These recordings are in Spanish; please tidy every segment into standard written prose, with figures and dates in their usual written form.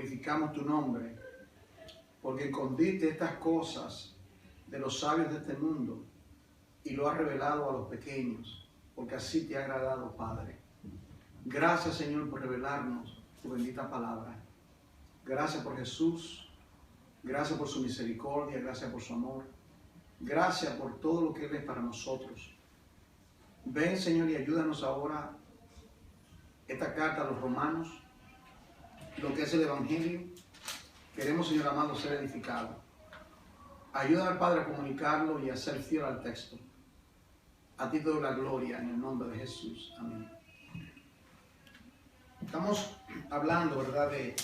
glorificamos tu nombre, porque escondiste estas cosas de los sabios de este mundo y lo has revelado a los pequeños, porque así te ha agradado, Padre. Gracias, Señor, por revelarnos tu bendita palabra. Gracias por Jesús, gracias por su misericordia, gracias por su amor, gracias por todo lo que Él es para nosotros. Ven, Señor, y ayúdanos ahora esta carta a los romanos, lo que es el Evangelio. Queremos, Señor amado, ser edificados. Ayuda al Padre a comunicarlo y a ser fiel al texto. A ti te doy la gloria en el nombre de Jesús. Amén. Estamos hablando, ¿verdad?, de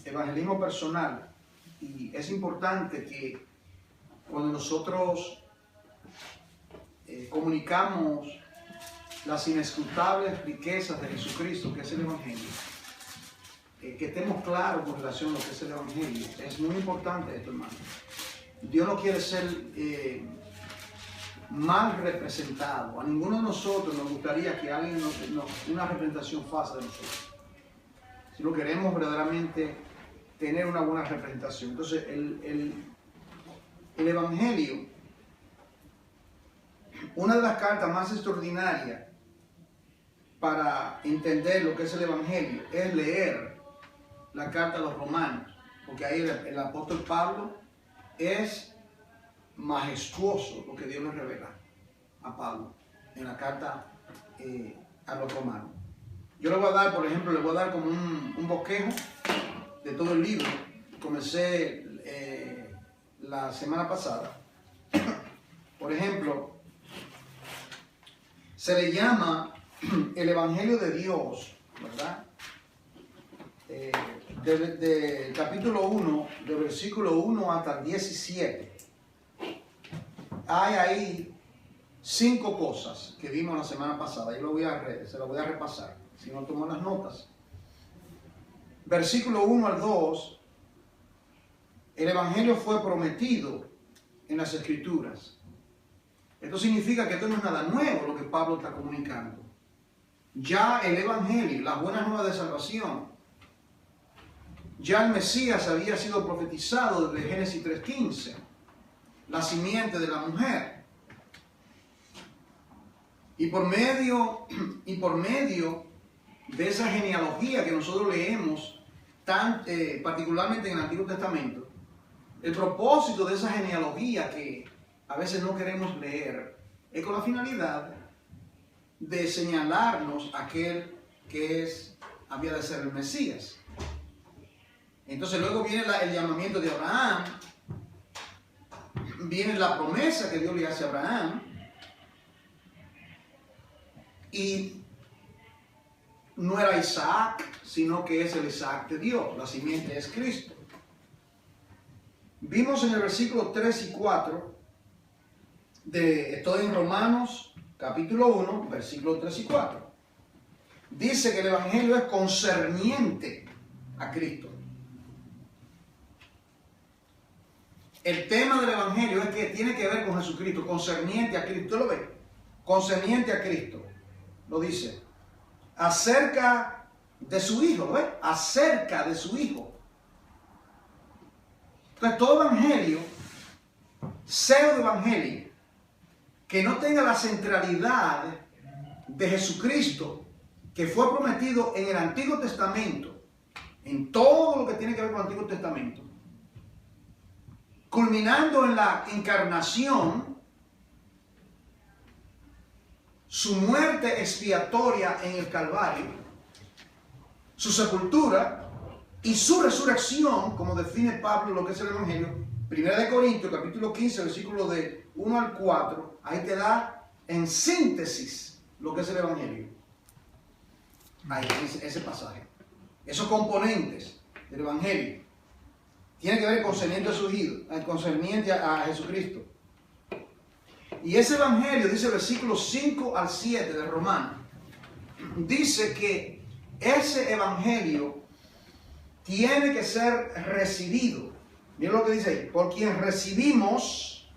evangelismo personal, y es importante que cuando nosotros comunicamos las inescrutables riquezas de Jesucristo, que es el Evangelio, que estemos claros con relación a lo que es el Evangelio. Es muy importante esto, hermano. Dios no quiere ser mal representado. A ninguno de nosotros nos gustaría que alguien una representación falsa de nosotros. Si lo queremos verdaderamente tener una buena representación. Entonces, el Evangelio, una de las cartas más extraordinarias para entender lo que es el Evangelio es leer la carta a los romanos, porque ahí el apóstol Pablo es majestuoso lo que Dios le revela a Pablo en la carta a los romanos. Yo le voy a dar, por ejemplo, le voy a dar como un bosquejo de todo el libro. Comencé la semana pasada. Por ejemplo, se le llama el Evangelio de Dios, ¿verdad? Del capítulo 1, del versículo 1 hasta el 17. Hay ahí 5 cosas que vimos la semana pasada. Yo se lo voy a repasar, si no tomo las notas. Versículo 1 al 2, el Evangelio fue prometido en las Escrituras. Esto significa que esto no es nada nuevo lo que Pablo está comunicando. Ya el Evangelio, las buenas nuevas de salvación, ya el Mesías había sido profetizado desde Génesis 3:15, la simiente de la mujer. Y por medio de esa genealogía que nosotros leemos, particularmente en el Antiguo Testamento, el propósito de esa genealogía que a veces no queremos leer es con la finalidad de señalarnos aquel que había de ser el Mesías. Entonces luego viene el llamamiento de Abraham, viene la promesa que Dios le hace a Abraham, y no era Isaac, sino que es el Isaac de Dios, la simiente es Cristo. Vimos en el versículo 3 y 4, estoy en Romanos capítulo 1, versículos 3 y 4. Dice que el Evangelio es concerniente a Cristo. El tema del Evangelio es que tiene que ver con Jesucristo, concerniente a Cristo. ¿Usted lo ve? Concerniente a Cristo. Lo dice. Acerca de su Hijo, ¿lo ve? Acerca de su Hijo. Entonces, todo Evangelio, pseudo Evangelio, que no tenga la centralidad de Jesucristo, que fue prometido en el Antiguo Testamento, en todo lo que tiene que ver con el Antiguo Testamento, culminando en la encarnación, su muerte expiatoria en el Calvario, su sepultura y su resurrección, como define Pablo lo que es el Evangelio. 1 Corintios, capítulo 15, versículo de 1 al 4, ahí te da en síntesis lo que es el Evangelio. Ahí, ese pasaje. Esos componentes del Evangelio tienen que ver concerniente a Jesucristo. Y ese Evangelio, dice el versículo 5 al 7 de Romanos, dice que ese Evangelio tiene que ser recibido. Miren lo que dice ahí. Por quien recibimos.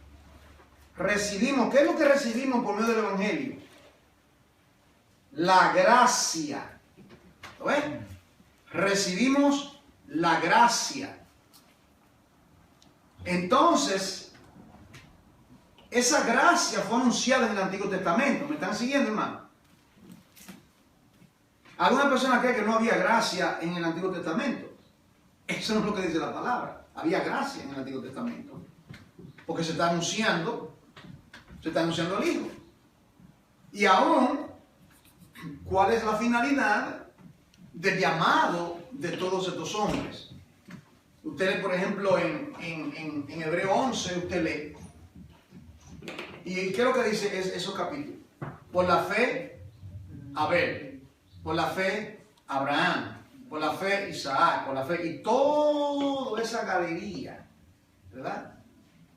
¿Qué es lo que recibimos por medio del Evangelio? La gracia ¿Lo ven? Recibimos la gracia. Entonces, esa gracia fue anunciada en el Antiguo Testamento. ¿Me están siguiendo, hermano? Algunas personas creen que no había gracia en el Antiguo Testamento. Eso no es lo que dice la palabra. Había gracia en el Antiguo Testamento. Porque se está anunciando el Hijo. Y aún, ¿cuál es la finalidad del llamado de todos estos hombres? Usted lee, por ejemplo, en Hebreo 11, usted lee. ¿Y qué es lo que dice esos capítulos? Por la fe, Abel. Por la fe, Abraham. Por la fe, Isaac. Por la fe, y toda esa galería, ¿verdad?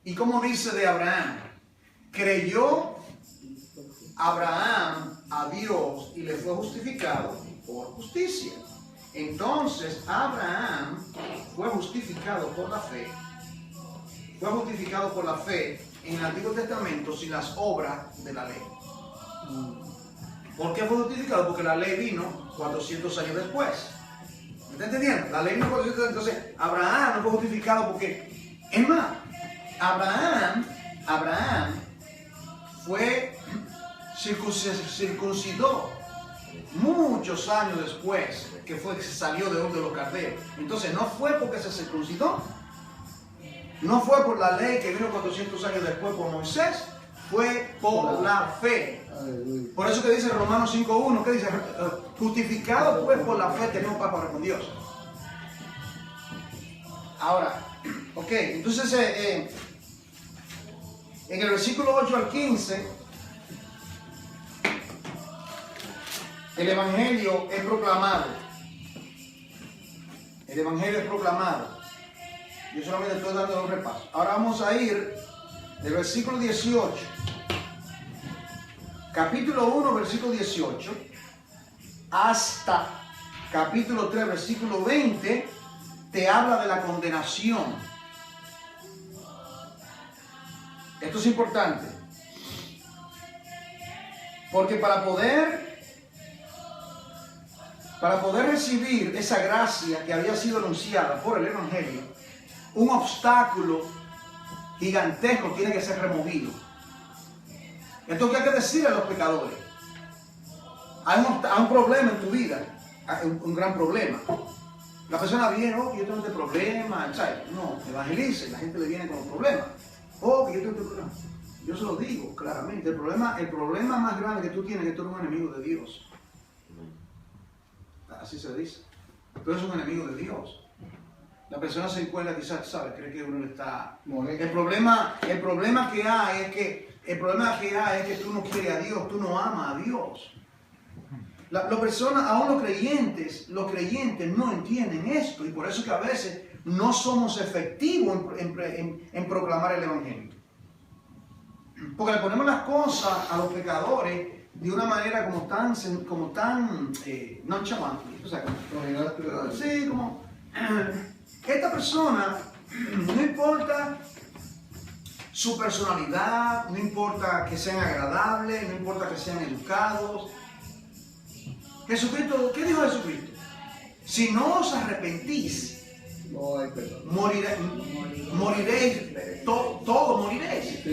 ¿Y cómo dice de Abraham? Creyó Abraham a Dios y le fue justificado por justicia. Entonces, Abraham fue justificado por la fe. Fue justificado por la fe en el Antiguo Testamento sin las obras de la ley. ¿Por qué fue justificado? Porque la ley vino 400 años después. ¿Me está entendiendo? La ley vino 400 años. Entonces, Abraham no fue justificado porque, es más, Abraham fue circuncidó muchos años después que salió de Ur de los Caldeos. Entonces, no fue porque se circuncidó. No fue por la ley que vino 400 años después por Moisés, fue por la fe. Por eso que dice Romanos 5.1, que dice, justificado pues por la fe tenemos paz para con Dios. Ahora, ok, entonces en el versículo 8 al 15, el Evangelio es proclamado. El Evangelio es proclamado. Yo solamente estoy dando un repaso. Ahora vamos a ir del versículo 18. Capítulo 1, versículo 18. Hasta capítulo 3, versículo 20. Te habla de la condenación. Esto es importante. Porque para poder recibir esa gracia que había sido anunciada por el Evangelio, un obstáculo gigantesco tiene que ser removido. Esto que hay que decirle a los pecadores. Hay un problema en tu vida, un gran problema. La persona viene, oh, que yo tengo este problema, ¿sabes? No, evangelice, la gente le viene con los problemas. Oh, que yo tengo este problema. Yo se lo digo claramente. El problema más grande que tú tienes es que tú eres un enemigo de Dios. Así se dice. Tú eres un enemigo de Dios. La persona se encuentra quizás, ¿sabes? Cree que uno le está molesto. El problema que hay es que tú no quieres a Dios, tú no amas a Dios. Las personas, aún los creyentes no entienden esto, y por eso que a veces no somos efectivos en proclamar el Evangelio. Porque le ponemos las cosas a los pecadores de una manera como tan nonchalante. O sea, como esta persona, no importa su personalidad, no importa que sean agradables, no importa que sean educados. Jesucristo, ¿qué dijo Jesucristo? Si no os arrepentís, moriréis, todos moriréis.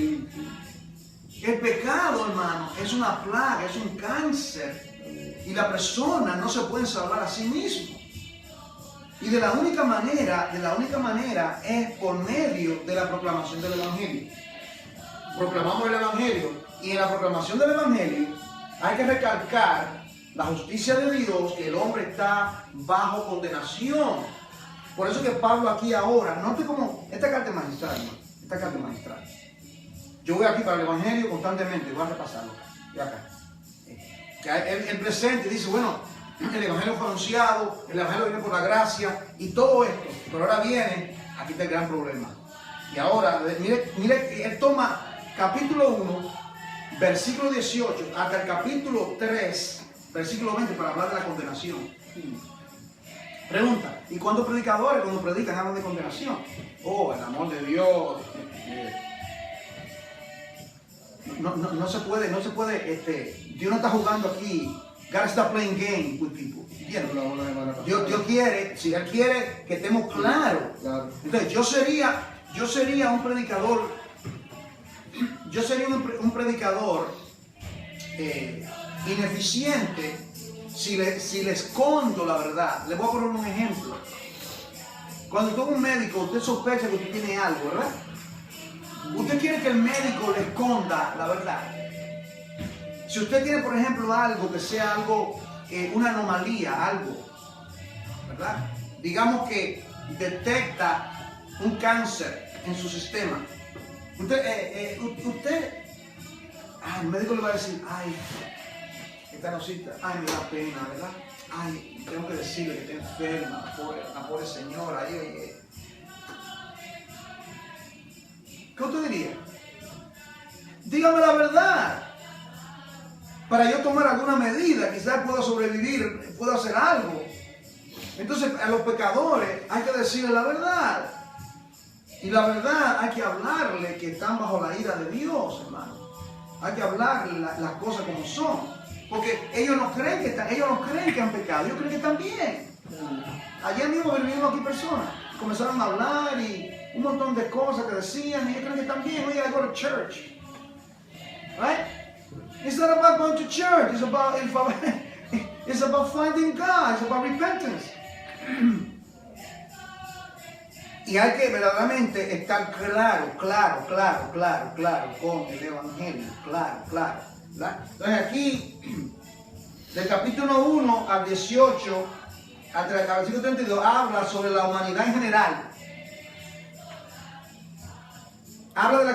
El pecado, hermano, es una plaga, es un cáncer. Y la persona no se puede salvar a sí mismo. Y de la única manera es por medio de la proclamación del Evangelio. Proclamamos el Evangelio, y en la proclamación del Evangelio hay que recalcar la justicia de Dios, que el hombre está bajo condenación. Por eso que Pablo aquí ahora, note como esta carta es magistral, ¿no? Esta carta es magistral. Yo voy aquí para el Evangelio constantemente, voy a repasarlo acá. El presente dice, bueno, el Evangelio fue anunciado, el Evangelio viene por la gracia y todo esto, pero ahora viene, aquí está el gran problema. Y ahora, mire, él toma capítulo 1, versículo 18, hasta el capítulo 3, versículo 20, para hablar de la condenación. Pregunta, ¿y cuántos predicadores cuando predican hablan de condenación? Oh, el amor de Dios. No se puede, Dios no está jugando aquí gotta stop playing games with people. ¿Entiendes? Dios quiere, si Él quiere que estemos claros. Entonces yo sería un predicador, un predicador ineficiente si le escondo la verdad. Le voy a poner un ejemplo. Cuando usted es un médico, usted sospecha que usted tiene algo, ¿verdad? Usted quiere que el médico le esconda la verdad. Si usted tiene, por ejemplo, algo que sea algo, una anomalía, algo, ¿verdad? Digamos que detecta un cáncer en su sistema. El médico le va a decir, ay, esta cosita, ay, me da pena, ¿verdad? Ay, tengo que decirle que está enferma, la pobre señora. ¿Qué usted diría? Dígame la verdad. Para yo tomar alguna medida, quizás pueda sobrevivir, pueda hacer algo. Entonces, a los pecadores hay que decirle la verdad. Y la verdad hay que hablarle que están bajo la ira de Dios, hermano. Hay que hablarle las cosas como son. Porque ellos no creen que han pecado, ellos creen que están bien. Ayer mismo vinieron aquí personas, comenzaron a hablar y un montón de cosas que decían, y ellos creen que están bien. Oye, I go to church. Right? It's not about going to church, it's about finding God, it's about repentance. Y hay que verdaderamente estar claro con el Evangelio, claro. ¿Verdad? Entonces aquí, del capítulo 1 al 18, hasta el versículo 32, habla sobre la humanidad en general. Habla de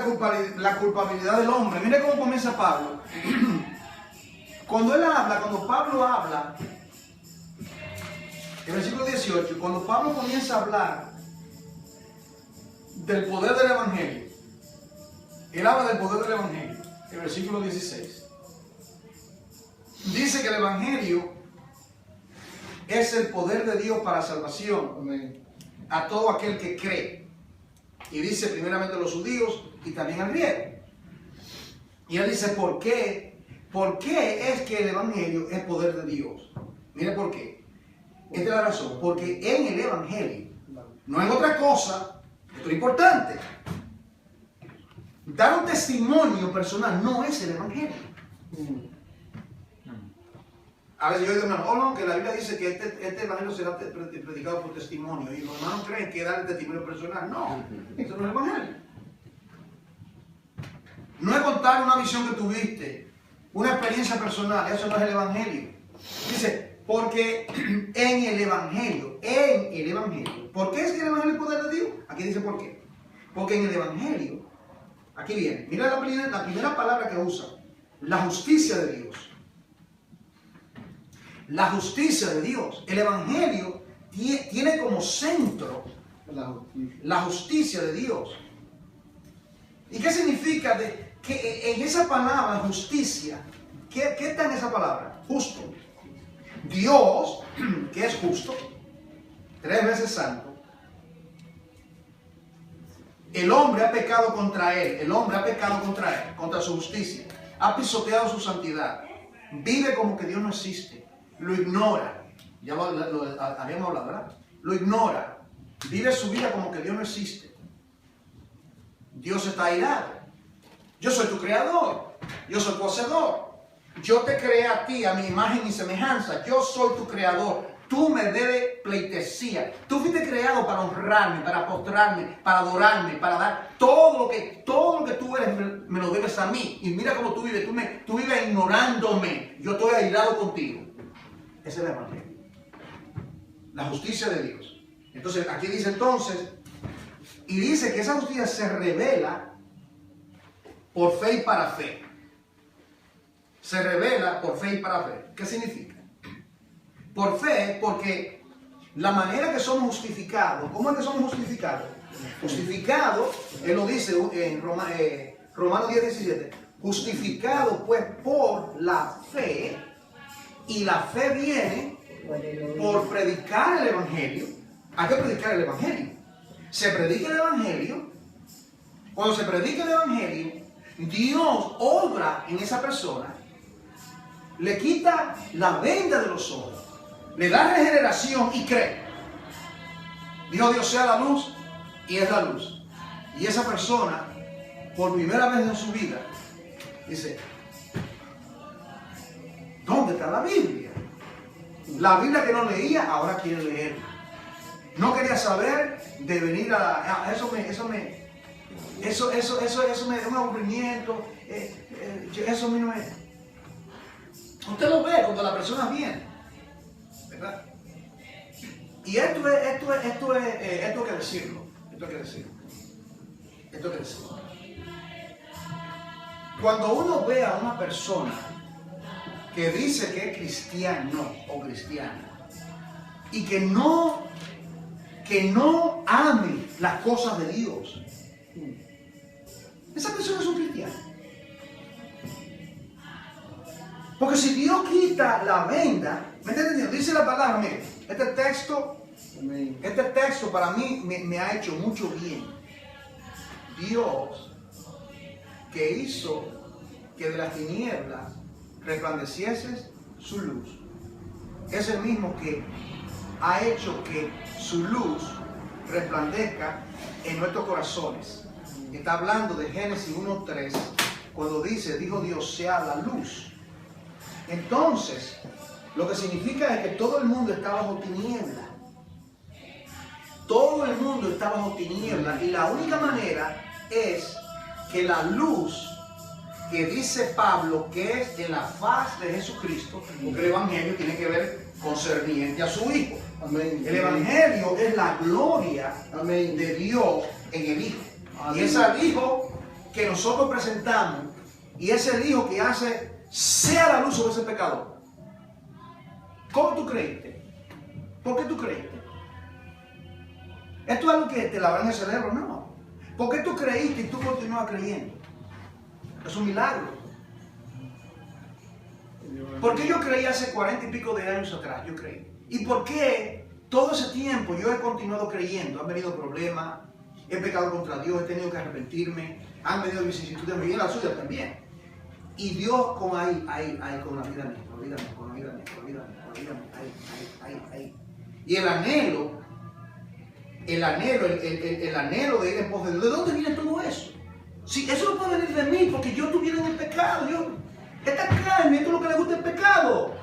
la culpabilidad del hombre. Mire cómo comienza Pablo. Cuando Pablo habla, el versículo 18, cuando Pablo comienza a hablar del poder del Evangelio, él habla del poder del Evangelio, el versículo 16. Dice que el Evangelio es el poder de Dios para salvación a todo aquel que cree. Y dice primeramente a los judíos y también al griego. Y él dice, ¿por qué? ¿Por qué es que el Evangelio es poder de Dios? Mire por qué. Esta es la razón. Porque en el Evangelio no hay otra cosa. Esto es importante. Dar un testimonio personal no es el Evangelio. A veces yo digo, no, que la Biblia dice que este Evangelio será predicado por testimonio. Y los hermanos creen que dar el testimonio personal. No, esto no es el Evangelio. No es contar una visión que tuviste, una experiencia personal. Eso no es el Evangelio. Dice, porque en el Evangelio. ¿Por qué es que el Evangelio es poder de Dios? Aquí dice por qué. Porque en el Evangelio, aquí viene, mira la primera palabra que usa, la justicia de Dios. La justicia de Dios. El Evangelio tiene como centro la justicia de Dios. ¿Y qué significa que en esa palabra justicia? ¿Qué está en esa palabra? Justo. Dios, que es justo, 3 veces santo. El hombre ha pecado contra él. Contra su justicia. Ha pisoteado su santidad. Vive como que Dios no existe. Lo ignora. Ya lo habíamos hablado, ¿verdad? Lo ignora. Vive su vida como que Dios no existe. Dios está airado. Yo soy tu creador. Yo soy tu hacedor. Yo te creé a ti, a mi imagen y semejanza. Yo soy tu creador. Tú me debes pleitesía. Tú fuiste creado para honrarme, para postrarme, para adorarme, para dar todo lo que tú eres, me lo debes a mí. Y mira cómo tú vives. Tú vives ignorándome. Yo estoy airado contigo. Ese es el Evangelio. La justicia de Dios. Entonces, aquí dice y dice que esa justicia se revela por fe y para fe. Se revela por fe y para fe. ¿Qué significa? Por fe, porque la manera que somos justificados, ¿cómo es que somos justificados? Justificados, él lo dice en Romanos 10:17, justificados pues por la fe, y la fe viene por predicar el Evangelio. Hay que predicar el Evangelio. Se predica el Evangelio. Cuando se predica el Evangelio, Dios obra en esa persona le quita la venda de los ojos, le da regeneración y cree. Dijo Dios sea la luz y es la luz. Y esa persona, por primera vez en su vida, dice, ¿dónde está la Biblia? La Biblia que no leía, ahora quiere leer. No quería saber de venir a eso me da un aburrimiento. Eso a mí no es. Usted lo ve cuando la persona viene, ¿verdad? Y esto hay que decirlo. Cuando uno ve a una persona que dice que es cristiano o cristiana y que no ame las cosas de Dios, esa persona es un cristiano. Porque si Dios quita la venda, ¿me está entendiendo? Dice la palabra, mire, este texto para mí me ha hecho mucho bien. Dios, que hizo que de las tinieblas resplandeciese su luz, es el mismo que ha hecho que su luz resplandezca en nuestros corazones. Está hablando de Génesis 1:3, cuando dice, dijo Dios, sea la luz. Entonces, lo que significa es que todo el mundo está bajo tiniebla. Todo el mundo está bajo tiniebla. Y la única manera es que la luz que dice Pablo, que es en la faz de Jesucristo, porque el Evangelio tiene que ver concerniente a su Hijo. Amén. El Evangelio es la gloria, amén, de Dios en el Hijo. Amén. Y es al Hijo que nosotros presentamos, y es el Hijo que hace sea la luz sobre ese pecador. ¿Cómo tú creíste? ¿Por qué tú creíste? ¿Esto es algo que te lavará en el cerebro? No. ¿Por qué tú creíste y tú continúas creyendo? Es un milagro. ¿Por qué yo creí hace 40 y pico de años atrás? Yo creí. ¿Y por qué todo ese tiempo yo he continuado creyendo? Han venido problemas, he pecado contra Dios, he tenido que arrepentirme, han venido vicisitudes, me vienen las suyas también. Y Dios con ahí, con la vida mía, olvídame. Y el anhelo de ir en pos de Dios. ¿De dónde viene todo eso? Si eso no puede venir de mí, porque yo estuviera en el pecado. Esta carne, esto es lo que le gusta el pecado.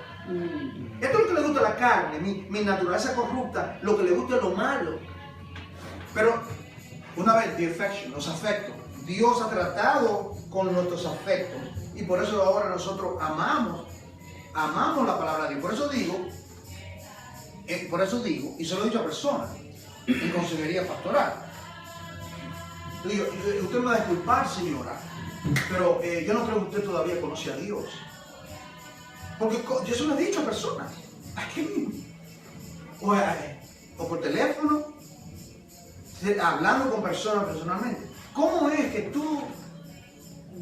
Esto es lo que le gusta la carne, mi naturaleza corrupta, lo que le gusta es lo malo. Pero, una vez, the affection, los afectos. Dios ha tratado con nuestros afectos. Y por eso ahora nosotros amamos la palabra de Dios. Por eso digo, y se lo he dicho a personas en consejería pastoral. Yo digo, usted me va a disculpar, señora, pero yo no creo que usted todavía conoce a Dios. Porque yo se lo he dicho a personas, aquí mismo, o por teléfono, hablando con personas personalmente. ¿Cómo es que tú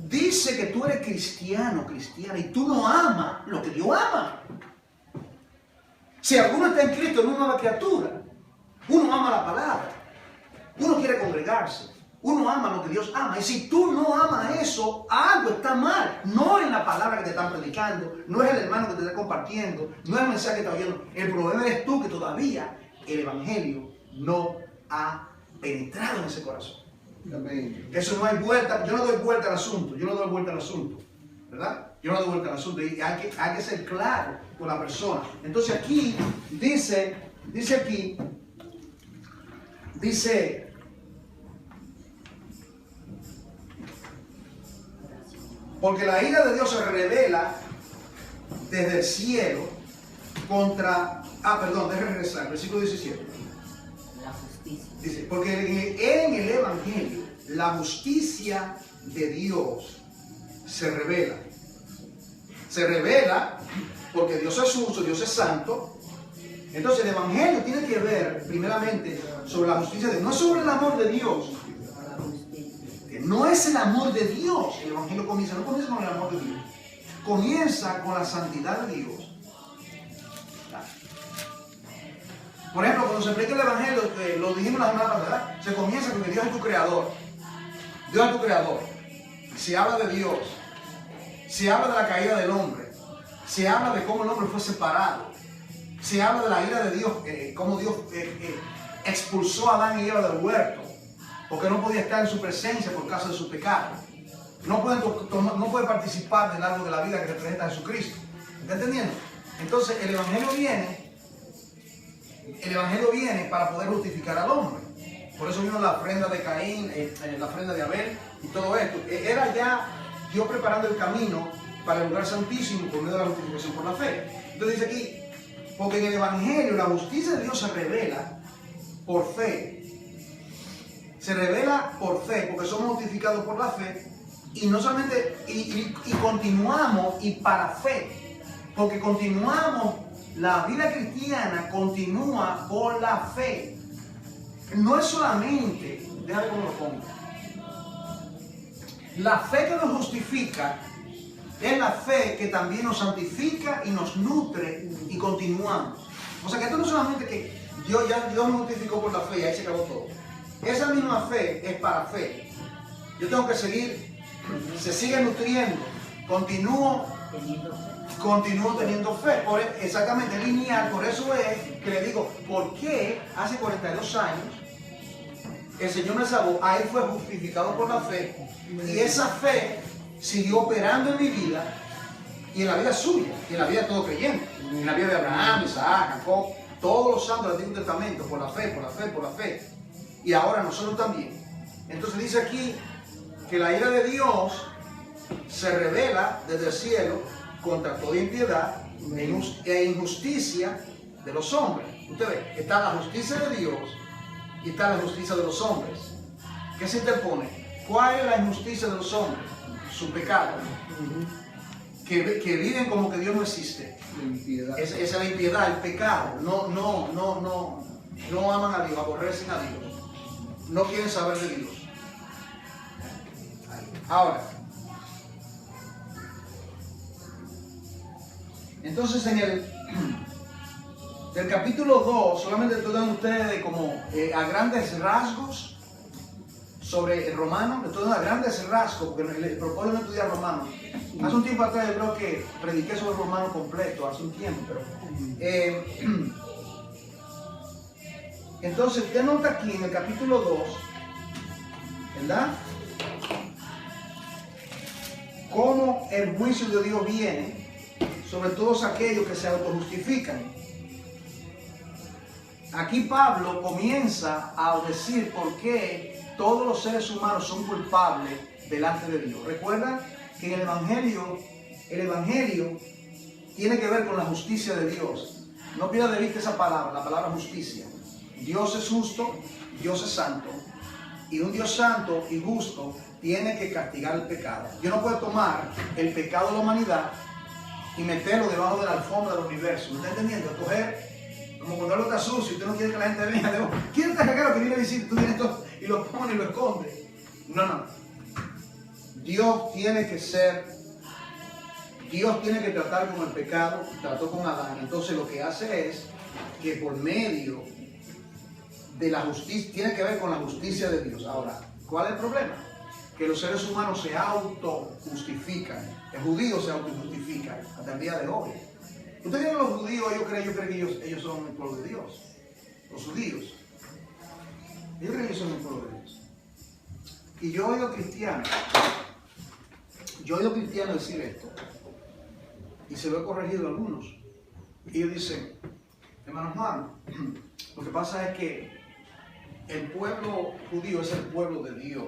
dices que tú eres cristiana, y tú no amas lo que Dios ama? Si alguno está en Cristo, no es una nueva criatura. Uno ama la palabra, uno quiere congregarse, uno ama lo que Dios ama. Y si tú no amas eso, algo está mal. No en la palabra que te están predicando, no es el hermano que te está compartiendo, no es el mensaje que está oyendo. El problema eres tú, que todavía el Evangelio no ha penetrado en ese corazón. Amén. Eso no hay vuelta. Yo no doy vuelta al asunto. ¿Verdad? Yo no doy vuelta al asunto. Y hay que ser claro con la persona. Entonces aquí dice, porque la ira de Dios se revela desde el cielo contra... déjame regresar, versículo 17. La justicia. Dice, porque en el Evangelio la justicia de Dios se revela. Se revela porque Dios es justo, Dios es santo. Entonces el Evangelio tiene que ver primeramente sobre la justicia de Dios, no sobre el amor de Dios. Que no es el amor de Dios. El Evangelio no comienza con el amor de Dios. Comienza con la santidad de Dios. Por ejemplo, cuando se explica el Evangelio, lo dijimos la semana pasada, se comienza con que Dios es tu creador. Dios es tu creador. Se habla de Dios. Se habla de la caída del hombre. Se habla de cómo el hombre fue separado. Se habla de la ira de Dios, cómo Dios expulsó a Adán y Eva del huerto, porque no podía estar en su presencia por causa de su pecado. No puede participar del árbol de la vida que representa a Jesucristo. ¿Está entendiendo? Entonces el Evangelio viene para poder justificar al hombre. Por eso vino la ofrenda de Caín, la ofrenda de Abel y todo esto. Era ya Dios preparando el camino para el lugar santísimo por medio de la justificación por la fe. Entonces dice aquí, porque en el Evangelio la justicia de Dios se revela por fe. Se revela por fe, porque somos justificados por la fe. Y no solamente, y continuamos, y para fe. Porque continuamos, la vida cristiana continúa por la fe. No es solamente, déjame cómo lo pongo. La fe que nos justifica es la fe que también nos santifica y nos nutre y continuamos. O sea que esto no es solamente que Dios me justificó por la fe y ahí se acabó todo. Esa misma fe es para fe. Yo tengo que seguir, se sigue nutriendo, continúo teniendo fe. Exactamente, lineal. Por eso es que le digo, ¿por qué hace 42 años el Señor me salvó? Ahí fue justificado por la fe. Y esa fe siguió operando en mi vida y en la vida suya, y en la vida de todo creyente, en la vida de Abraham, Isaac, Jacob, todos los santos del Antiguo Testamento, por la fe, por la fe, por la fe. Y ahora nosotros también. Entonces dice aquí que la ira de Dios se revela desde el cielo contra toda impiedad e injusticia de los hombres. Usted ve, está la justicia de Dios y está la justicia de los hombres. ¿Qué se interpone? ¿Cuál es la injusticia de los hombres? Su pecado. Que viven como que Dios no existe. Esa es la impiedad, el pecado. No aman a Dios, aborrecen a Dios. No quieren saber de Dios. Ahora, entonces en del capítulo 2, solamente estoy dando a ustedes como a grandes rasgos sobre el Romano, estoy dando a grandes rasgos, porque el propósito de estudiar Romano. Hace un tiempo atrás yo creo que prediqué sobre el Romano completo, hace un tiempo, pero... entonces, usted nota aquí en el capítulo 2, ¿verdad? Cómo el juicio de Dios viene sobre todos aquellos que se autojustifican. Aquí Pablo comienza a decir por qué todos los seres humanos son culpables delante de Dios. Recuerda que en el Evangelio tiene que ver con la justicia de Dios. No pierda de vista esa palabra, la palabra justicia. Dios es justo, Dios es santo, y un Dios santo y justo tiene que castigar el pecado. Yo no puedo tomar el pecado de la humanidad y meterlo debajo de la alfombra del universo. ¿Me está entendiendo? Coger, como cuando algo está sucio y usted no quiere que la gente vea, ¿quién está cagado que viene a decir tú tienes todo? Y lo pone y lo esconde? No. Dios tiene que tratar con el pecado, trató con Adán. Entonces lo que hace es que por medio de la justicia, tiene que ver con la justicia de Dios. Ahora, ¿cuál es el problema? Que los seres humanos se autojustifican. El judío se autojustifica hasta el día de hoy. Ustedes creen que los judíos, yo creo que ellos son el pueblo de Dios. Los judíos. Yo creo que ellos son el pueblo de Dios. Y yo he oído cristianos decir esto. Y se lo he corregido a algunos. Y ellos dicen, hermano Juan, lo que pasa es que el pueblo judío es el pueblo de Dios.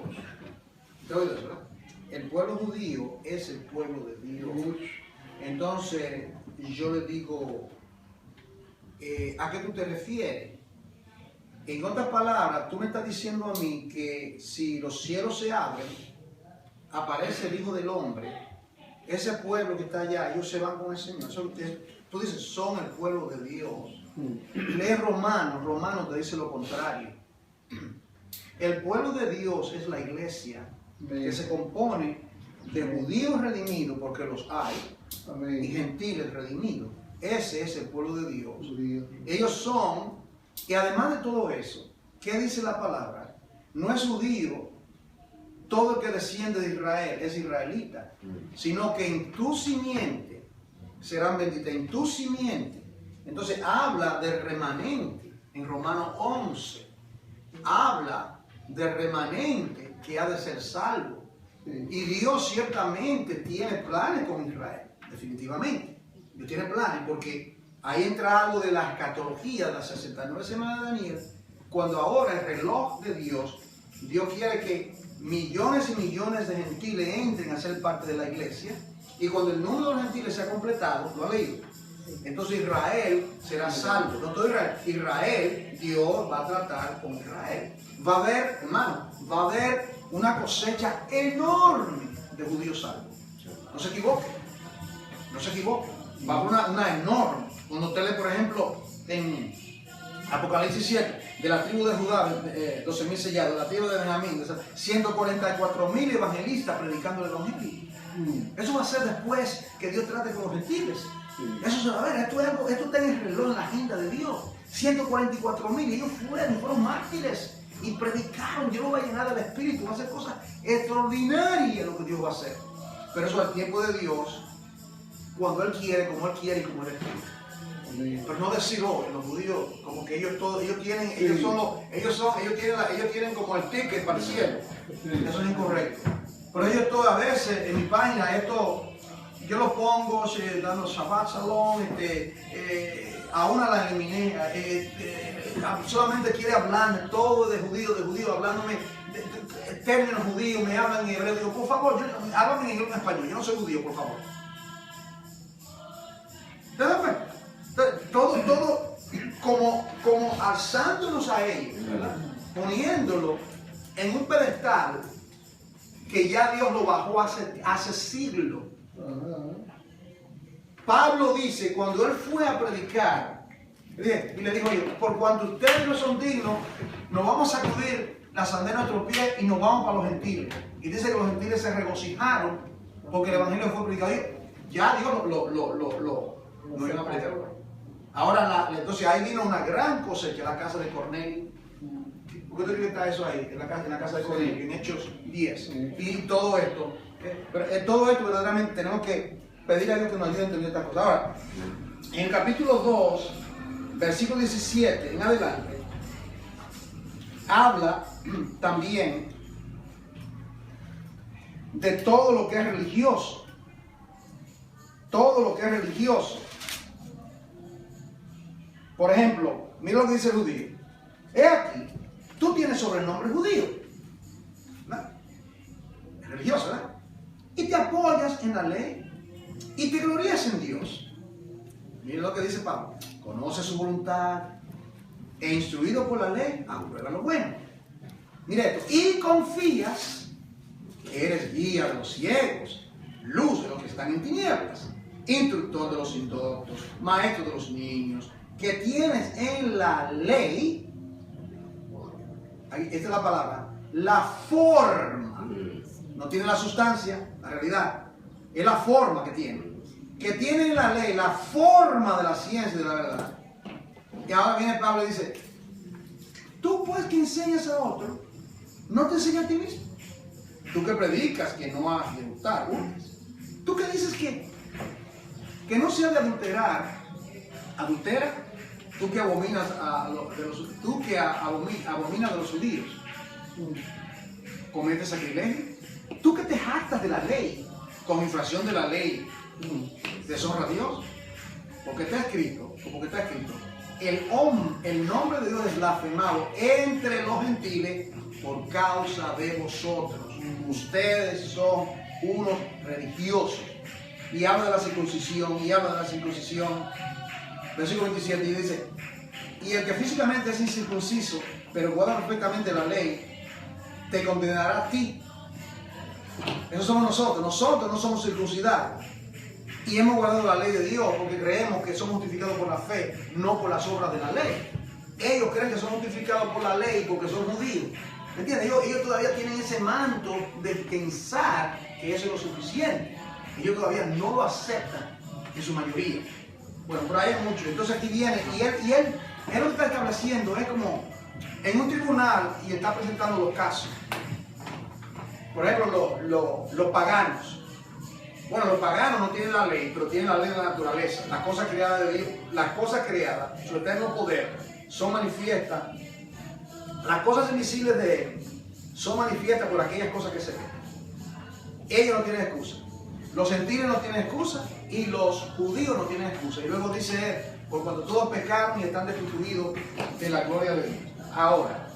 ¿Te oído eso, verdad? El pueblo judío es el pueblo de Dios. Entonces, yo les digo, ¿a qué tú te refieres? En otras palabras, tú me estás diciendo a mí que si los cielos se abren, aparece el Hijo del Hombre, ese pueblo que está allá, ellos se van con el Señor. Tú dices, son el pueblo de Dios. Lee Romanos te dice lo contrario. El pueblo de Dios es la iglesia, que se compone de judíos redimidos, porque los hay, y gentiles redimidos. Ese es el pueblo de Dios. Ellos son, y además de todo eso, ¿qué dice la palabra? No es judío todo el que desciende de Israel es israelita, sino que en tu simiente serán benditas en tu simiente. Entonces habla del remanente en Romanos 11. Habla del remanente que ha de ser salvo. Y Dios ciertamente tiene planes con Israel, definitivamente. Dios tiene planes porque ahí entra algo de la escatología de las 69 semanas de Daniel, cuando ahora el reloj de Dios quiere que millones y millones de gentiles entren a ser parte de la iglesia, y cuando el número de los gentiles sea completado, lo ha leído, entonces Israel será salvo. No todo Israel, Dios va a tratar con Israel. Va a haber, hermano, va a haber una cosecha enorme de judíos salvos. No se equivoque, no se equivoque. Va a haber una enorme. Cuando usted lee, por ejemplo, en Apocalipsis 7, de la tribu de Judá, 12.000 sellados, de la tribu de Benjamín, 144.000 evangelistas predicando el evangelio. Eso va a ser después que Dios trate con los gentiles. Eso se va a ver, esto está en el reloj, en la agenda de Dios. 144.000, ellos fueron mártires y predicaron. Dios lo va a llenar del Espíritu, va a hacer cosas extraordinarias lo que Dios va a hacer. Pero eso al tiempo de Dios, cuando Él quiere, como Él quiere y como Él quiere. Pero no decir hoy, los judíos, como que ellos tienen como el ticket para el cielo. Eso es incorrecto. Pero ellos todas a veces en mi página, esto yo lo pongo dando Shabbat Shalom, a una la eliminé, solamente quiere hablarme todo de judío, hablándome de términos judíos, me hablan en hebreo. Digo, por favor, háblame en español, yo no soy judío, por favor. ¿Te das cuenta? Todo como alzándonos a ellos, ¿verdad? Poniéndolo en un pedestal que ya Dios lo bajó hace siglos. Pablo dice, cuando él fue a predicar, y le dijo, oye, por cuanto ustedes no son dignos, nos vamos a sacudir la sandía de nuestros pies y nos vamos para los gentiles. Y dice que los gentiles se regocijaron porque el evangelio fue predicado. Ya Dios lo iba a predicar. Ahora, entonces ahí vino una gran cosecha, la casa de Cornelio. ¿Por qué tú crees que está eso ahí? En la casa de Cornelio, en Hechos 10. Y todo esto. Pero todo esto verdaderamente tenemos que pedir a Dios que nos ayude a entender estas cosas. Ahora, en el capítulo 2, versículo 17 en adelante, habla también de todo lo que es religioso. Todo lo que es religioso. Por ejemplo, mira lo que dice el judío. He aquí, tú tienes sobrenombre judío. ¿Verdad? Es religioso, ¿verdad? Y te apoyas en la ley y te glorías en Dios. Mira lo que dice Pablo. Conoce su voluntad e instruido por la ley, aprueba lo bueno. Mira esto. Y confías que eres guía de los ciegos, luz de los que están en tinieblas, instructor de los indoctos, maestro de los niños, que tienes en la ley, esta es la palabra, la forma, no tiene la sustancia, la realidad, es la forma que tiene en la ley, la forma de la ciencia y de la verdad. Y ahora viene Pablo y dice, tú pues que enseñas a otro, no te enseñas a ti mismo. Tú que predicas que no has de hurtar, tú que dices que no se ha de adulterar, adultera. Tú que abominas abominas de los judíos, cometes sacrilegio. Tú que te jactas de la ley, con infracción de la ley, deshonra a Dios. Porque está escrito, el nombre de Dios es blasfemado entre los gentiles por causa de vosotros. Ustedes son unos religiosos. Y habla de la circuncisión, Versículo 27, y dice, y el que físicamente es incircunciso, pero guarda perfectamente la ley, te condenará a ti. Eso somos nosotros no somos circuncidados. Y hemos guardado la ley de Dios porque creemos que somos justificados por la fe, no por las obras de la ley. Ellos creen que son justificados por la ley porque son judíos. ¿Me entiendes? Ellos todavía tienen ese manto de pensar que eso es lo suficiente. Ellos todavía no lo aceptan en su mayoría. Bueno, por ahí hay mucho. Entonces aquí viene y él lo que está estableciendo es como en un tribunal y está presentando los casos. Por ejemplo, los paganos. Bueno, los paganos no tienen la ley, pero tienen la ley de la naturaleza. Las cosas creadas de Dios, las cosas creadas, su eterno poder, son manifiestas. Las cosas invisibles de Él son manifiestas por aquellas cosas que se ven. Ellos no tienen excusa. Los gentiles no tienen excusa y los judíos no tienen excusa. Y luego dice Él, por cuanto todos pecaron y están destituidos de la gloria de Dios. Ahora,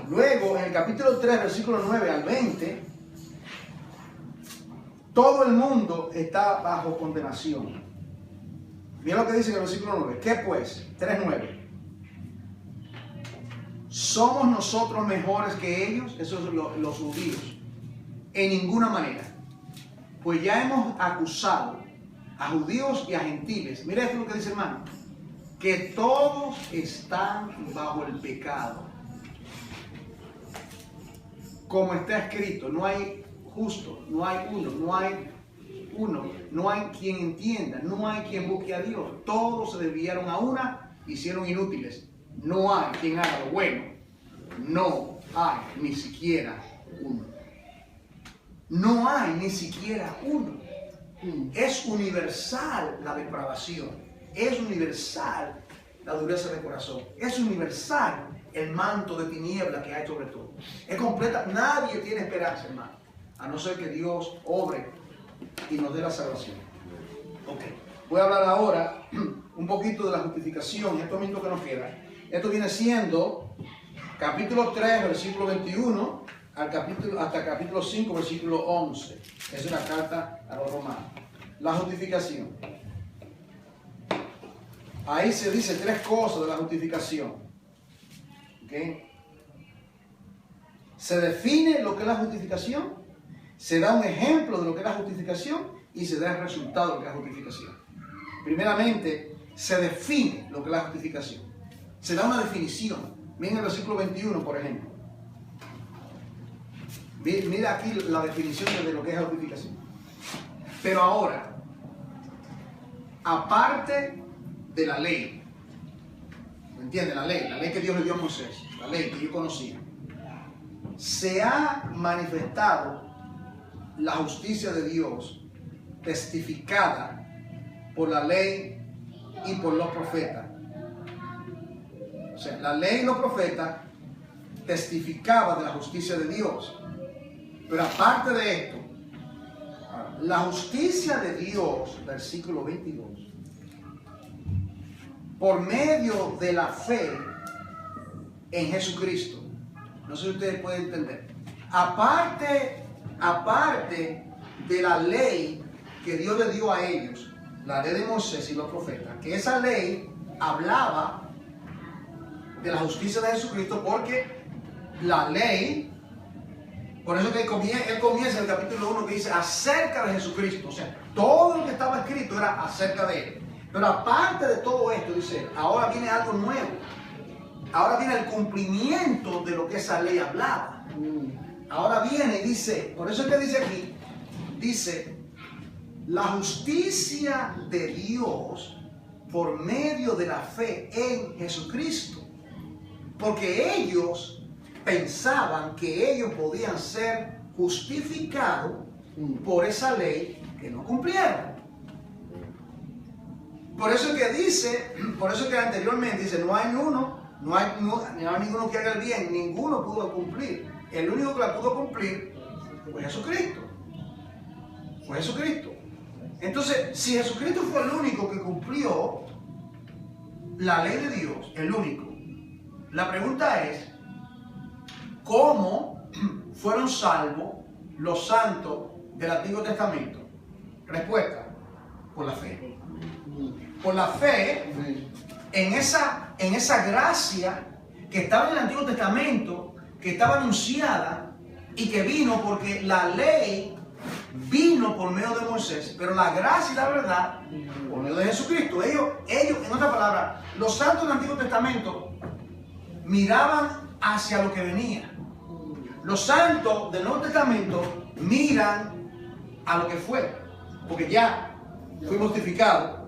luego en el capítulo 3, versículo 9 al 20, todo el mundo está bajo condenación. Mira lo que dice en el versículo 9. ¿Qué pues? 3:9. ¿Somos nosotros mejores que ellos? Esos son los judíos. En ninguna manera. Pues ya hemos acusado a judíos y a gentiles. Mira esto lo que dice, hermano. Que todos están bajo el pecado. Como está escrito, no hay justo, no hay uno, no hay quien entienda, no hay quien busque a Dios. Todos se desviaron a una, hicieron inútiles. No hay quien haga lo bueno. No hay ni siquiera uno. No hay ni siquiera uno. Es universal la depravación. Es universal la dureza de corazón. Es universal el manto de tiniebla que hay sobre todo. Es completa. Nadie tiene esperanza, hermano. A no ser que Dios obre y nos dé la salvación. Ok. Voy a hablar ahora un poquito de la justificación. Estos minutos que nos quedan. Esto viene siendo capítulo 3, versículo 21 hasta capítulo 5, versículo 11. Es una carta a los romanos. La justificación. Ahí se dice tres cosas de la justificación. ¿Okay? Se define lo que es la justificación, se da un ejemplo de lo que es la justificación y se da el resultado de lo que es la justificación. Primeramente, se define lo que es la justificación. Se da una definición. Miren el versículo 21, por ejemplo. Mira aquí la definición de lo que es la justificación. Pero ahora, aparte de la ley, ¿me entienden? La ley que Dios le dio a Moisés, la ley que yo conocía, se ha manifestado la justicia de Dios testificada por la ley y por los profetas. O sea, la ley y los profetas testificaban de la justicia de Dios. Pero aparte de esto, la justicia de Dios, versículo 22, por medio de la fe en Jesucristo. No sé si ustedes pueden entender. Aparte de la ley que Dios le dio a ellos, la ley de Moisés y los profetas, que esa ley hablaba de la justicia de Jesucristo, porque la ley, por eso que él comienza el capítulo 1 que dice acerca de Jesucristo. O sea, todo lo que estaba escrito era acerca de él. Pero aparte de todo esto, dice, ahora viene algo nuevo. Ahora viene el cumplimiento de lo que esa ley hablaba. Ahora viene y dice, por eso es que dice aquí, dice, la justicia de Dios por medio de la fe en Jesucristo. Porque ellos pensaban que ellos podían ser justificados por esa ley que no cumplieron. Por eso es que dice, por eso es que anteriormente dice, no hay ninguno que haga el bien, ninguno pudo cumplir. El único que la pudo cumplir fue Jesucristo. Fue Jesucristo. Entonces, si Jesucristo fue el único que cumplió la ley de Dios, el único, la pregunta es, ¿cómo fueron salvos los santos del Antiguo Testamento? Respuesta, por la fe. Por la fe en esa gracia que estaba en el Antiguo Testamento, que estaba anunciada y que vino porque la ley vino por medio de Moisés, pero la gracia y la verdad por medio de Jesucristo. Ellos, en otras palabras, los santos del Antiguo Testamento miraban hacia lo que venía. Los santos del Nuevo Testamento miran a lo que fue, porque ya fuimos justificados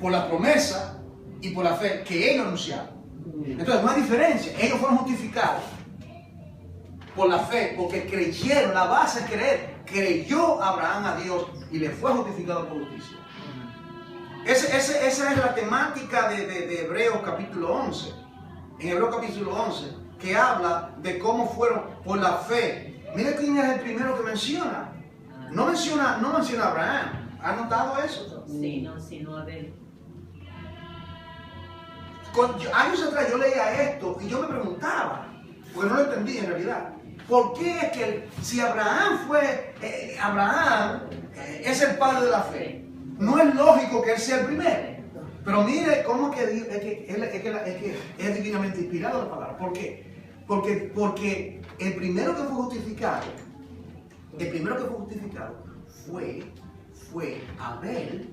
por la promesa y por la fe que ellos anunciaron. Entonces no hay diferencia. Ellos fueron justificados por la fe, porque creyeron, la base es creer. Creyó Abraham a Dios y le fue justificado por justicia. Esa es la temática de Hebreos capítulo 11. En Hebreos capítulo 11, que habla de cómo fueron por la fe. Mira quién es el primero que menciona. No menciona a Abraham. ¿Has notado eso? Sí, no, sino Abel. Años atrás yo leía esto y yo me preguntaba, porque no lo entendí en realidad, ¿por qué es que si Abraham es el padre de la fe? No es lógico que él sea el primero. Pero mire cómo es divinamente inspirado la palabra. ¿Por qué? Porque el primero que fue justificado, fue Abel,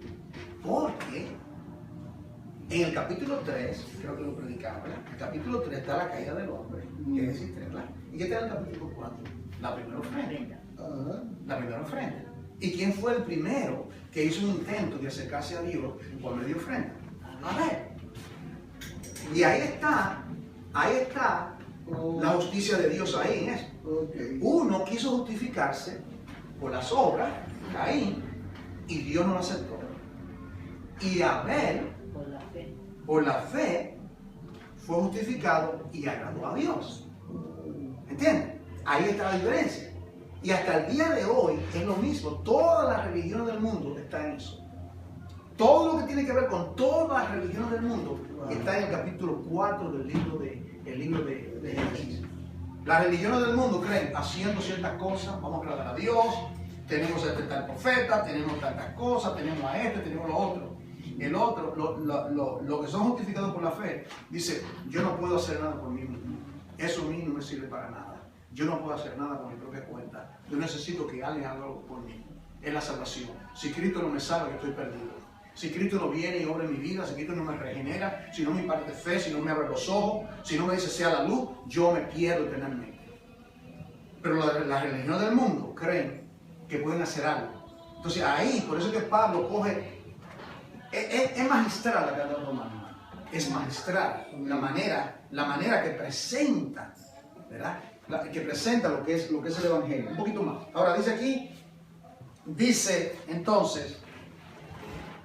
porque en el capítulo 3, creo que lo predicaba, ¿verdad? En el capítulo 3 está la caída del hombre, Génesis 3, ¿verdad? ¿Y qué está en el capítulo 4? La primera ofrenda. La primera ofrenda. ¿Y quién fue el primero que hizo un intento de acercarse a Dios por medio de ofrenda? Abel. Y ahí está la justicia de Dios ahí en eso. Uno quiso justificarse por las obras, Caín, y Dios no lo aceptó. Y Abel, por la fe, fue justificado y agradó a Dios. ¿Entiendes? Ahí está la diferencia. Y hasta el día de hoy es lo mismo. Todas las religiones del mundo están en eso. Todo lo que tiene que ver con todas las religiones del mundo está en el capítulo 4 del libro de Génesis. Las religiones del mundo creen haciendo ciertas cosas, vamos a agradar a Dios, tenemos a este tal profeta, tenemos tantas cosas, tenemos a este, tenemos lo otro. El otro, lo que son justificados por la fe, dice, yo no puedo hacer nada por mí mismo. Eso a mí no me sirve para nada. Yo no puedo hacer nada por mi propia cuenta. Yo necesito que alguien haga algo por mí. Es la salvación. Si Cristo no me salva, yo estoy perdido. Si Cristo no viene y obra en mi vida, si Cristo no me regenera, si no me imparte fe, si no me abre los ojos, si no me dice sea la luz, yo me pierdo eternamente. Pero las religiones del mundo creen que pueden hacer algo. Entonces ahí, por eso es que Pablo coge, es magistral la carta romana. Es magistral la manera que presenta, ¿verdad? Que presenta lo que es el Evangelio. Un poquito más. Ahora dice aquí, dice entonces,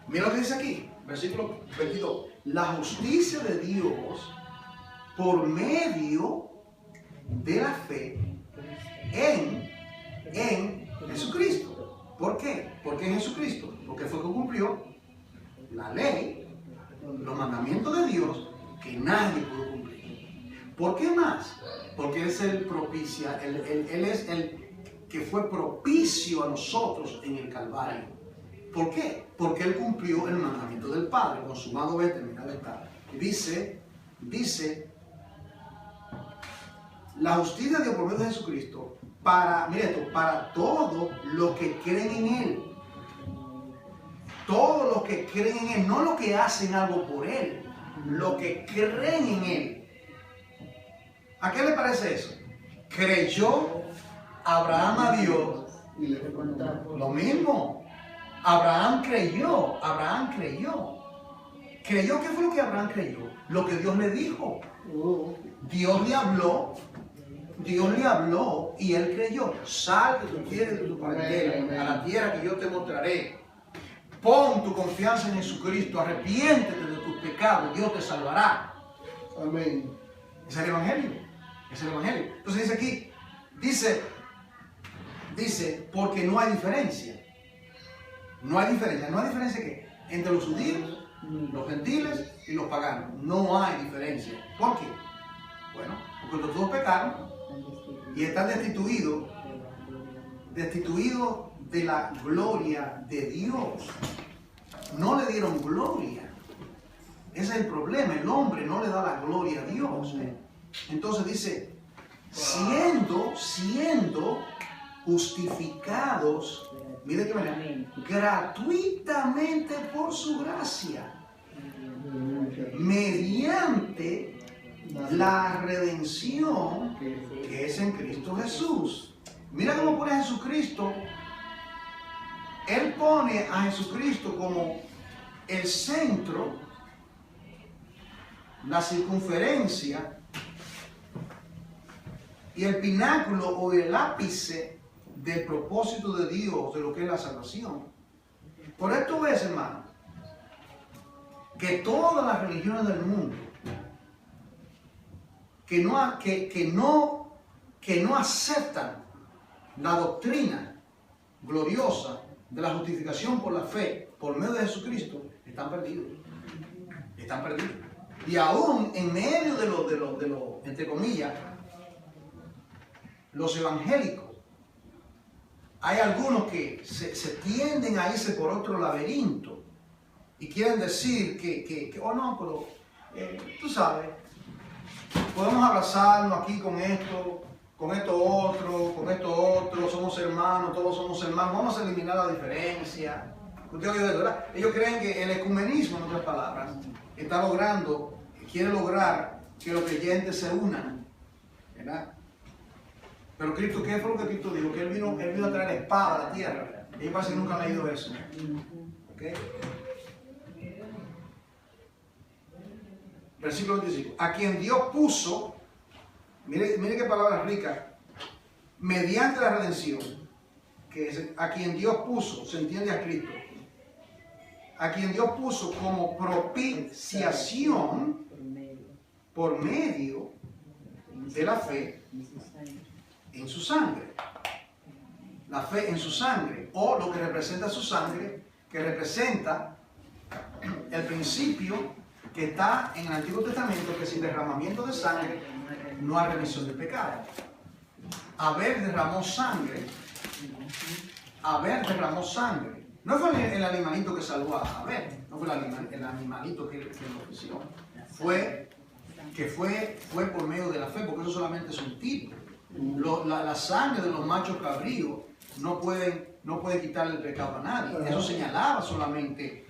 mira lo que dice aquí, versículo 22. La justicia de Dios por medio de la fe en Jesucristo. ¿Por qué? Porque en Jesucristo. Porque fue que cumplió la ley, los mandamientos de Dios que nadie pudo cumplir. ¿Por qué más? Porque Él es el propicia, Él es el que fue propicio a nosotros en el Calvario. ¿Por qué? Porque Él cumplió el mandamiento del Padre, consumado es, terminado está. Y dice, la justicia de Dios por medio de Jesucristo, para todos los que creen en Él. Todos los que creen en Él, no los que hacen algo por Él, los que creen en Él. ¿A qué le parece eso? Creyó Abraham a Dios. Lo mismo. Abraham creyó. ¿Creyó qué fue lo que Abraham creyó? Lo que Dios le dijo. Dios le habló y él creyó. Sal de tu tierra y de tu parentela a la tierra que yo te mostraré. Pon tu confianza en Jesucristo, arrepiéntete de tus pecados, Dios te salvará. Amén. Es el Evangelio. Es el Evangelio. Entonces dice aquí, dice, porque no hay diferencia. No hay diferencia ¿qué? Entre los judíos, los gentiles y los paganos. No hay diferencia. ¿Por qué? Bueno, porque los dos pecaron y están destituidos de la gloria de Dios. No le dieron gloria. Ese es el problema. El hombre no le da la gloria a Dios. Entonces dice, siendo justificados, mire qué manera, gratuitamente por su gracia, mediante la redención que es en Cristo Jesús. Mira cómo pone a Jesucristo. Él pone a Jesucristo como el centro, la circunferencia y el pináculo o el ápice del propósito de Dios, de lo que es la salvación. Por esto es, hermano, que todas las religiones del mundo que no aceptan la doctrina gloriosa de la justificación por la fe, por medio de Jesucristo, están perdidos. Están perdidos. Y aún en medio de los entre comillas, los evangélicos, hay algunos que se tienden a irse por otro laberinto y quieren decir que oh no, pero tú sabes, podemos abrazarnos aquí con esto otro, somos hermanos, todos somos hermanos, vamos a eliminar la diferencia. ¿Verdad? Ellos creen que el ecumenismo, en otras palabras, quiere lograr que los creyentes se unan, ¿verdad? Pero Cristo, ¿qué fue lo que Cristo dijo? Que Él vino a traer la espada a la tierra. Ellos parece que nunca han leído eso. ¿Okay? Versículo 25. A quien Dios puso, mire qué palabra rica, mediante la redención, que es a quien Dios puso, se entiende a Cristo, a quien Dios puso como propiciación por medio de la fe en su sangre. La fe en su sangre, o lo que representa su sangre, que representa el principio que está en el Antiguo Testamento, que sin derramamiento de sangre no hay remisión del pecado. Abel derramó sangre. Abel derramó sangre. No fue el animalito que salvó a Abel, no fue el animalito que lo ofreció. Fue por medio de la fe, porque eso solamente es un tipo. La sangre de los machos cabríos no puede quitarle el pecado a nadie. Eso señalaba solamente,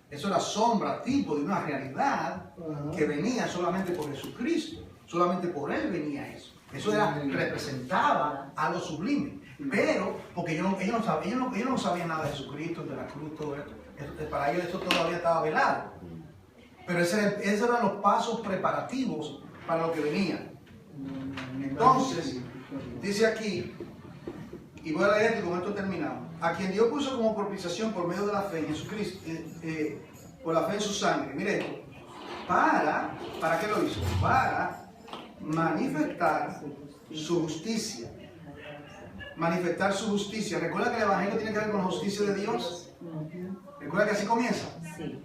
eso era sombra, tipo de una realidad que venía solamente por Jesucristo. Solamente por Él venía eso. Eso representaba a lo sublime. Pero, porque ellos no sabían nada de Jesucristo, de la cruz, todo esto. Para ellos eso todavía estaba velado. Pero esos eran los pasos preparativos para lo que venía. Entonces, dice aquí, y voy a leer y con esto terminamos. A quien Dios puso como propiciación por medio de la fe en Jesucristo, por la fe en su sangre. Mire esto. ¿Para qué lo hizo? Para manifestar su justicia. Manifestar su justicia. ¿Recuerda que el Evangelio tiene que ver con la justicia de Dios? ¿Recuerda que así comienza?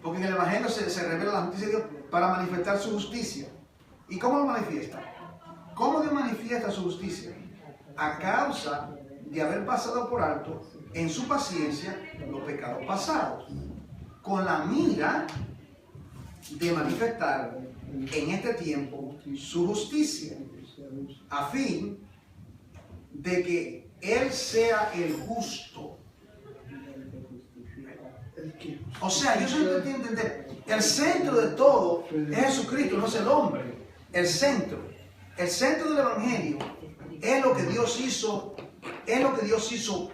Porque en el Evangelio se revela la justicia de Dios para manifestar su justicia. ¿Y cómo lo manifiesta? ¿Cómo Dios manifiesta su justicia? A causa de haber pasado por alto en su paciencia los pecados pasados, con la mira de manifestar en este tiempo su justicia, a fin de que Él sea el justo. O sea, yo solo tengo que entender, el centro de todo es Jesucristo, no es el hombre. El centro del Evangelio es lo que Dios hizo,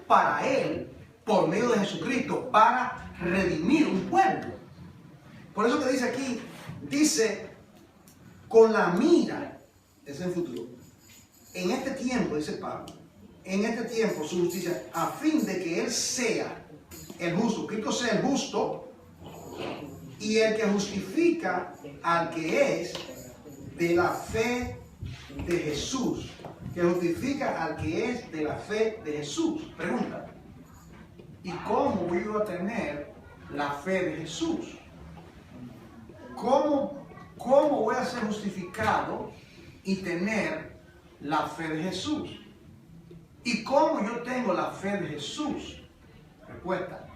para Él, por medio de Jesucristo, para redimir un pueblo. Por eso que dice aquí, con la mira, es el futuro. En este tiempo, dice Pablo, en este tiempo su justicia, a fin de que Él sea el justo, Cristo sea el justo y el que justifica al que es de la fe de Jesús, que justifica al que es de la fe de Jesús. Pregunta, ¿y cómo voy yo a tener la fe de Jesús? ¿Cómo voy a ser justificado y tener la fe de Jesús? ¿Y cómo yo tengo la fe de Jesús? Respuesta,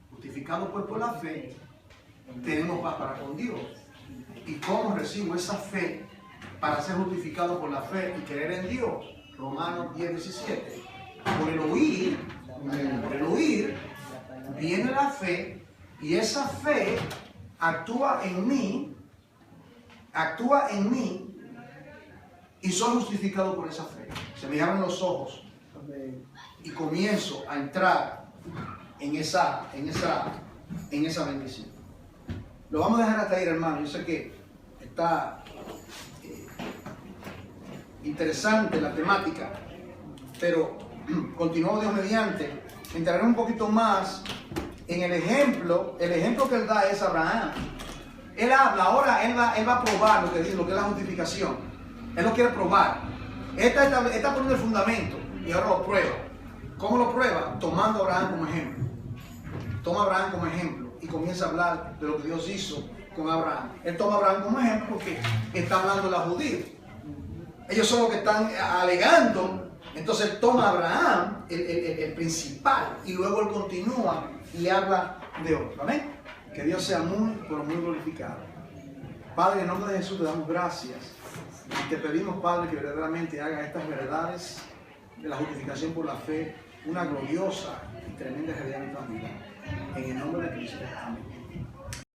justificado pues por la fe, tenemos paz para con Dios. ¿Y cómo recibo esa fe para ser justificado por la fe y creer en Dios? Romanos 10:17. Por el oír viene la fe, y esa fe actúa en mí y soy justificado por esa fe. Se me abren los ojos y comienzo a entrar en esa bendición. Lo vamos a dejar hasta ahí, hermano. Yo sé que está interesante la temática, pero continuamos Dios mediante. Entraremos un poquito más en el ejemplo que él da es Abraham. Él habla, ahora él va a probar lo que dice, lo que es la justificación. Él lo quiere probar. Está poniendo el fundamento y ahora lo prueba. ¿Cómo lo prueba? Tomando a Abraham como ejemplo. Toma a Abraham como ejemplo y comienza a hablar de lo que Dios hizo con Abraham. Él toma a Abraham como ejemplo porque está hablando de los judíos. Ellos son los que están alegando. Entonces él toma a Abraham, el principal, y luego él continúa y le habla de otro. Amén. Que Dios sea muy, pero muy glorificado. Padre, en nombre de Jesús te damos gracias. Y te pedimos, Padre, que verdaderamente haga estas verdades de la justificación por la fe una gloriosa y tremenda realidad en nuestras vidas. En el nombre de Cristo. Amén.